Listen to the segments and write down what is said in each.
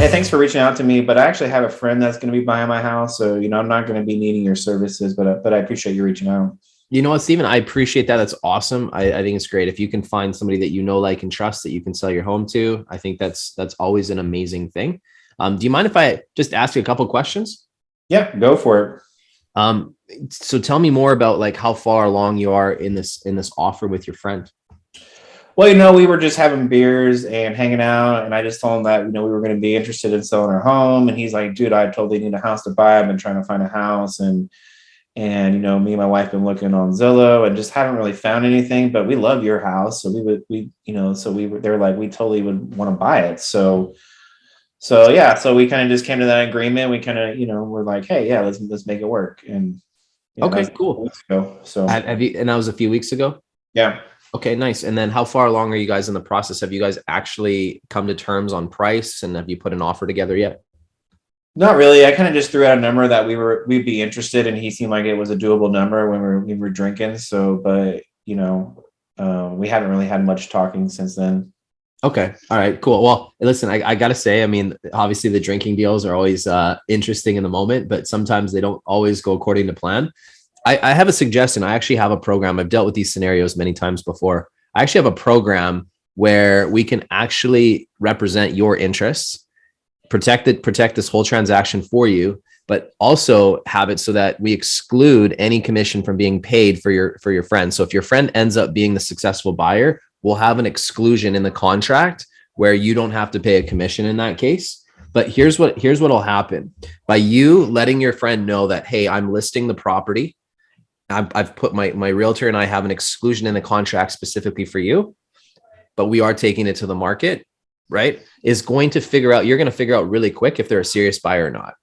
Hey, thanks for reaching out to me. But I actually have a friend that's going to be buying my house, so I'm not going to be needing your services. But I appreciate you reaching out. You know what, Steven? I appreciate that. That's awesome. I think it's great. If you can find somebody that you know, like, and trust that you can sell your home to, I think that's always an amazing thing. Do you mind if I just ask you a couple of questions? Yeah, go for it. So tell me more about like how far along you are in this offer with your friend. Well, we were just having beers and hanging out, and I just told him that we were going to be interested in selling our home, and he's like, "Dude, I totally need a house to buy. I've been trying to find a house, and me and my wife been looking on Zillow and just haven't really found anything. But we love your house, so they're like, we totally would want to buy it. So yeah, so we kind of just came to that agreement. We kind of we're like, hey, yeah, let's make it work, and yeah, that Okay, was a couple cool. weeks ago. So Have you? And that was a few weeks ago. yeah. Okay, nice. And then how far along are you guys in the process? Have you guys actually come to terms on price, and have you put an offer together yet? Not really. I kind of just threw out a number that we'd be interested, and he seemed like it was a doable number when we were drinking. So, but we haven't really had much talking since then. Okay. All right, cool. Well, listen, I got to say, I mean, obviously the drinking deals are always interesting in the moment, but sometimes they don't always go according to plan. I have a suggestion. I actually have a program. I've dealt with these scenarios many times before. I actually have a program where we can actually represent your interests, protect this whole transaction for you, but also have it so that we exclude any commission from being paid for your friend. So if your friend ends up being the successful buyer, we'll have an exclusion in the contract where you don't have to pay a commission in that case. But here's what'll happen. By you letting your friend know that, hey, I'm listing the property, I've put my realtor and I have an exclusion in the contract specifically for you, but we are taking it to the market, right? You're going to figure out really quick if they're a serious buyer or not,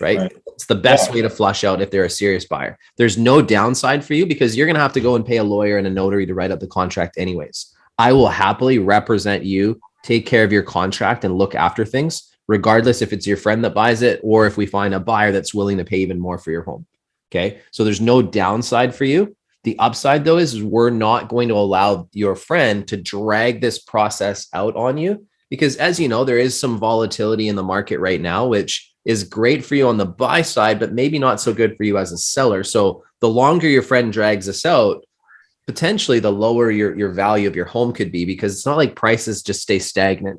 right? Right. It's the best Yeah. way to flush out if they're a serious buyer. There's no downside for you because you're going to have to go and pay a lawyer and a notary to write up the contract anyways. I will happily represent you, take care of your contract and look after things, regardless if it's your friend that buys it or if we find a buyer that's willing to pay even more for your home. Okay. So there's no downside for you. The upside though is we're not going to allow your friend to drag this process out on you because as you know, there is some volatility in the market right now, which is great for you on the buy side, but maybe not so good for you as a seller. So the longer your friend drags us out, potentially the lower your value of your home could be because it's not like prices just stay stagnant.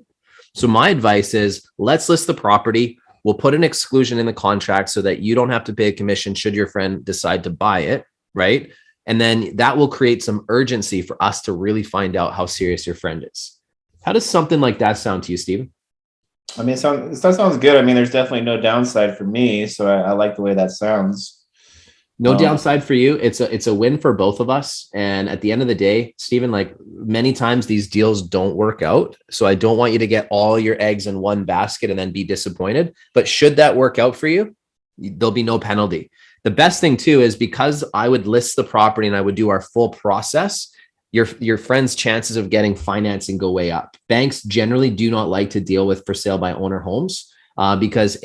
So my advice is let's list the property. We'll put an exclusion in the contract so that you don't have to pay a commission should your friend decide to buy it, right? And then that will create some urgency for us to really find out how serious your friend is. How does something like that sound to you, Stephen? I mean, that sounds good. I mean, there's definitely no downside for me, so I like the way that sounds. No downside for you. It's a win for both of us. And at the end of the day, Stephen, like many times these deals don't work out. So I don't want you to get all your eggs in one basket and then be disappointed. But should that work out for you, there'll be no penalty. The best thing too is because I would list the property and I would do our full process, your friend's chances of getting financing go way up. Banks generally do not like to deal with for sale by owner homes because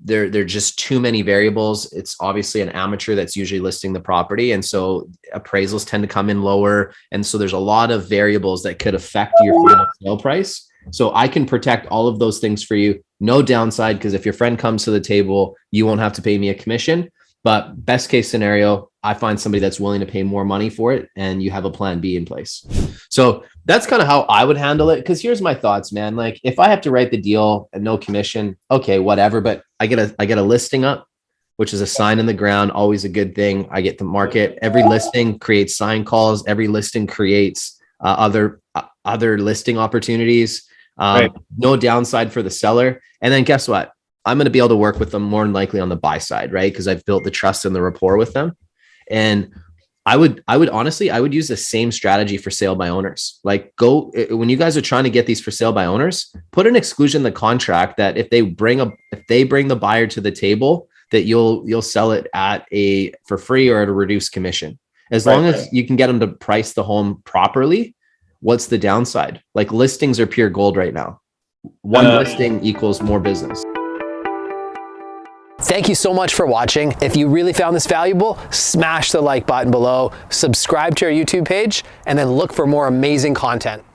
there are just too many variables. It's obviously an amateur that's usually listing the property. And so appraisals tend to come in lower. And so there's a lot of variables that could affect your final sale price. So I can protect all of those things for you. No downside, because if your friend comes to the table, you won't have to pay me a commission. But best case scenario, I find somebody that's willing to pay more money for it and you have a plan B in place. So that's kind of how I would handle it. Cause here's my thoughts, man. Like if I have to write the deal and no commission, okay, whatever. But I get a listing up, which is a sign in the ground, always a good thing. I get the market. Every listing creates sign calls. Every listing creates other listing opportunities. Right. No downside for the seller. And then guess what? I'm going to be able to work with them more than likely on the buy side, right? Because I've built the trust and the rapport with them. And I would honestly, I would use the same strategy for sale by owners. Like when you guys are trying to get these for sale by owners, put an exclusion in the contract that if they bring the buyer to the table, that you'll sell it for free or at a reduced commission. As long as you can get them to price the home properly, what's the downside? Like listings are pure gold right now. One listing equals more business. Thank you so much for watching. If you really found this valuable, smash the like button below, subscribe to our YouTube page, and then look for more amazing content.